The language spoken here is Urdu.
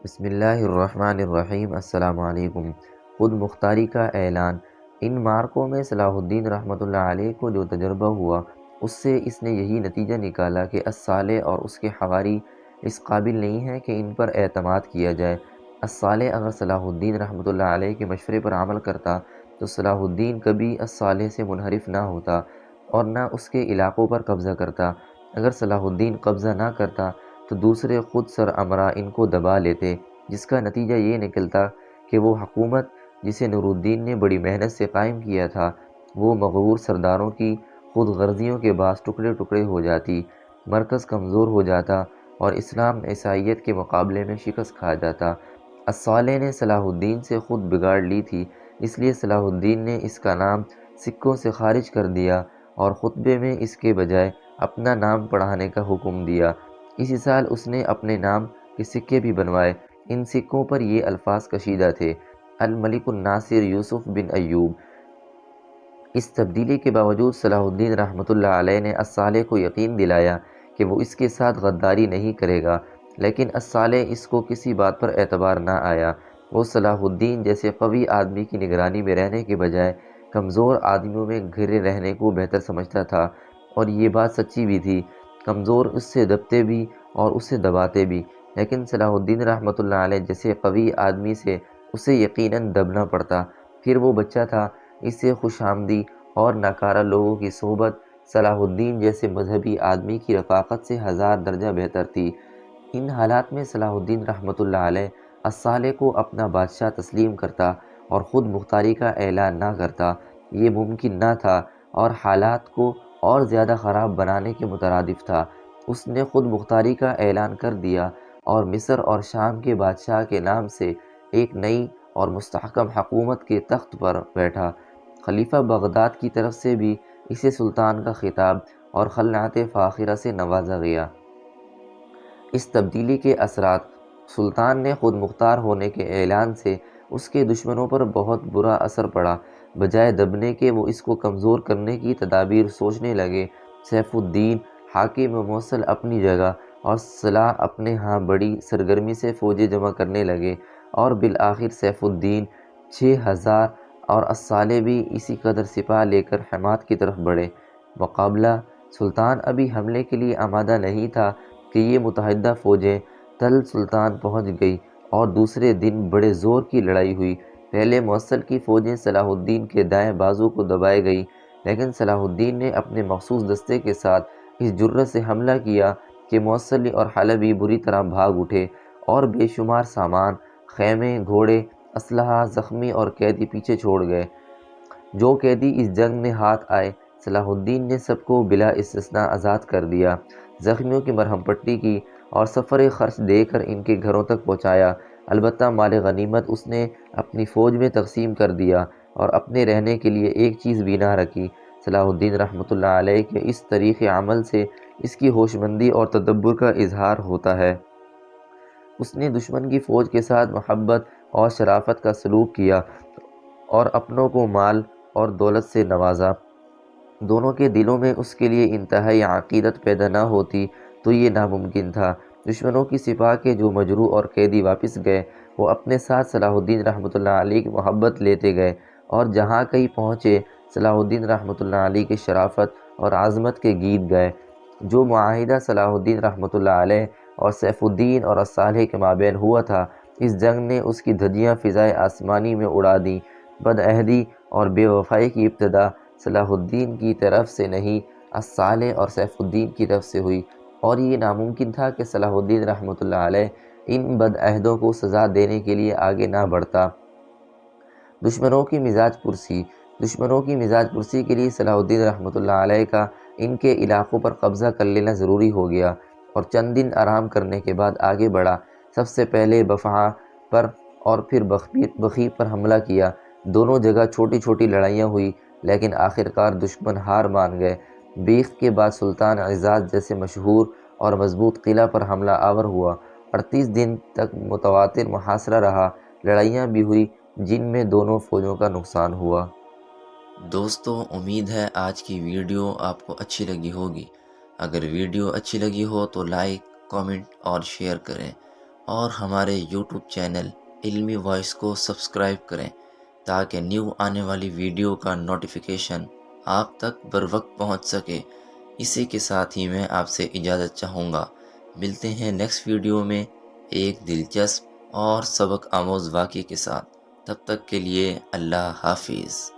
بسم اللہ الرحمن الرحیم۔ السلام علیکم۔ خود مختاری کا اعلان۔ ان مارکوں میں صلاح الدین رحمۃ اللہ علیہ کو جو تجربہ ہوا اس سے اس نے یہی نتیجہ نکالا کہ الصالح اور اس کے حواری اس قابل نہیں ہیں کہ ان پر اعتماد کیا جائے۔ الصالح اگر صلاح الدین رحمۃ اللہ علیہ کے مشورے پر عمل کرتا تو صلاح الدین کبھی الصالح سے منحرف نہ ہوتا اور نہ اس کے علاقوں پر قبضہ کرتا۔ اگر صلاح الدین قبضہ نہ کرتا تو دوسرے خود سر امرا ان کو دبا لیتے، جس کا نتیجہ یہ نکلتا کہ وہ حکومت جسے نور الدین نے بڑی محنت سے قائم کیا تھا وہ مغرور سرداروں کی خود غرضیوں کے باعث ٹکڑے ٹکڑے ہو جاتی، مرکز کمزور ہو جاتا اور اسلام عیسائیت کے مقابلے میں شکست کھا جاتا۔ الصالح نے صلاح الدین سے خود بگاڑ لی تھی، اس لیے صلاح الدین نے اس کا نام سکوں سے خارج کر دیا اور خطبے میں اس کے بجائے اپنا نام پڑھانے کا حکم دیا۔ اسی سال اس نے اپنے نام کے سکے بھی بنوائے۔ ان سکوں پر یہ الفاظ کشیدہ تھے: الملک الناصر یوسف بن ایوب۔ اس تبدیلی کے باوجود صلاح الدین رحمۃ اللہ علیہ نے الصالح کو یقین دلایا کہ وہ اس کے ساتھ غداری نہیں کرے گا، لیکن الصالح اس کو کسی بات پر اعتبار نہ آیا۔ وہ صلاح الدین جیسے قوی آدمی کی نگرانی میں رہنے کے بجائے کمزور آدمیوں میں گھرے رہنے کو بہتر سمجھتا تھا، اور یہ بات سچی بھی تھی۔ کمزور اس سے دبتے بھی اور اسے دباتے بھی، لیکن صلاح الدین رحمۃ اللہ علیہ جیسے قوی آدمی سے اسے یقیناً دبنا پڑتا۔ پھر وہ بچہ تھا، اس سے خوش آمدی اور ناکارہ لوگوں کی صحبت صلاح الدین جیسے مذہبی آدمی کی رفاقت سے ہزار درجہ بہتر تھی۔ ان حالات میں صلاح الدین رحمۃ اللہ علیہ الصالح کو اپنا بادشاہ تسلیم کرتا اور خود مختاری کا اعلان نہ کرتا۔ یہ ممکن نہ تھا اور حالات کو اور زیادہ خراب بنانے کے مترادف تھا۔ اس نے خود مختاری کا اعلان کر دیا اور مصر اور شام کے بادشاہ کے نام سے ایک نئی اور مستحکم حکومت کے تخت پر بیٹھا۔ خلیفہ بغداد کی طرف سے بھی اسے سلطان کا خطاب اور خلعت فاخرہ سے نوازا گیا۔ اس تبدیلی کے اثرات: سلطان نے خود مختار ہونے کے اعلان سے اس کے دشمنوں پر بہت برا اثر پڑا۔ بجائے دبنے کے وہ اس کو کمزور کرنے کی تدابیر سوچنے لگے۔ سیف الدین حاکم موصل اپنی جگہ اور صلاح اپنے ہاں بڑی سرگرمی سے فوجیں جمع کرنے لگے، اور بالآخر سیف الدین 6000 اور الصالح بھی اسی قدر سپاہ لے کر حمات کی طرف بڑھے۔ مقابلہ: سلطان ابھی حملے کے لیے آمادہ نہیں تھا کہ یہ متحدہ فوجیں تل سلطان پہنچ گئی اور دوسرے دن بڑے زور کی لڑائی ہوئی۔ پہلے موصل کی فوجیں صلاح الدین کے دائیں بازو کو دبائے گئی، لیکن صلاح الدین نے اپنے مخصوص دستے کے ساتھ اس جرأت سے حملہ کیا کہ موصلی اور حلبی بری طرح بھاگ اٹھے، اور بے شمار سامان، خیمے، گھوڑے، اسلحہ، زخمی اور قیدی پیچھے چھوڑ گئے۔ جو قیدی اس جنگ میں ہاتھ آئے صلاح الدین نے سب کو بلا استثناء آزاد کر دیا، زخمیوں کی مرہم پٹی کی اور سفر خرچ دے کر ان کے گھروں تک پہنچایا۔ البتہ مال غنیمت اس نے اپنی فوج میں تقسیم کر دیا اور اپنے رہنے کے لیے ایک چیز بھی نہ رکھی۔ صلاح الدین رحمۃ اللہ علیہ کے اس طریق عمل سے اس کی ہوشمندی اور تدبر کا اظہار ہوتا ہے۔ اس نے دشمن کی فوج کے ساتھ محبت اور شرافت کا سلوک کیا اور اپنوں کو مال اور دولت سے نوازا۔ دونوں کے دلوں میں اس کے لیے انتہائی عقیدت پیدا نہ ہوتی تو یہ ناممکن تھا۔ دشمنوں کی سپاہ کے جو مجروح اور قیدی واپس گئے وہ اپنے ساتھ صلاح الدین رحمۃ اللہ علیہ کی محبت لیتے گئے، اور جہاں کہیں پہنچے صلاح الدین رحمۃ اللہ علیہ کی شرافت اور عظمت کے گیت گائے۔ جو معاہدہ صلاح الدین رحمۃ اللہ علیہ اور سیف الدین اور الصالح کے مابین ہوا تھا، اس جنگ نے اس کی دھجیاں فضائے آسمانی میں اڑا دیں۔ بدعہدی اور بے وفائی کی ابتدا صلاح الدین کی طرف سے نہیں، الصالح اور سیف الدین کی طرف سے ہوئی، اور یہ ناممکن تھا کہ صلاح الدین رحمۃ اللہ علیہ ان بدعہدوں کو سزا دینے کے لیے آگے نہ بڑھتا۔ دشمنوں کی مزاج پرسی: دشمنوں کی مزاج پرسی کے لیے صلاح الدین رحمۃ اللہ علیہ کا ان کے علاقوں پر قبضہ کر لینا ضروری ہو گیا، اور چند دن آرام کرنے کے بعد آگے بڑھا۔ سب سے پہلے بفعہ پر اور پھر بخیف پر حملہ کیا۔ دونوں جگہ چھوٹی چھوٹی لڑائیاں ہوئی، لیکن آخرکار دشمن ہار مان گئے۔ بیخ کے بعد سلطان عزاز جیسے مشہور اور مضبوط قلعہ پر حملہ آور ہوا۔ 38 دن تک متواتر محاصرہ رہا۔ لڑائیاں بھی ہوئی جن میں دونوں فوجوں کا نقصان ہوا۔ دوستو، امید ہے آج کی ویڈیو آپ کو اچھی لگی ہوگی۔ اگر ویڈیو اچھی لگی ہو تو لائک، کامنٹ اور شیئر کریں، اور ہمارے یوٹیوب چینل علمی وائس کو سبسکرائب کریں تاکہ نیو آنے والی ویڈیو کا نوٹیفیکیشن آپ تک بر وقت پہنچ سکے۔ اسی کے ساتھ ہی میں آپ سے اجازت چاہوں گا۔ ملتے ہیں نیکسٹ ویڈیو میں ایک دلچسپ اور سبق آموز واقعے کے ساتھ۔ تب تک کے لیے اللہ حافظ۔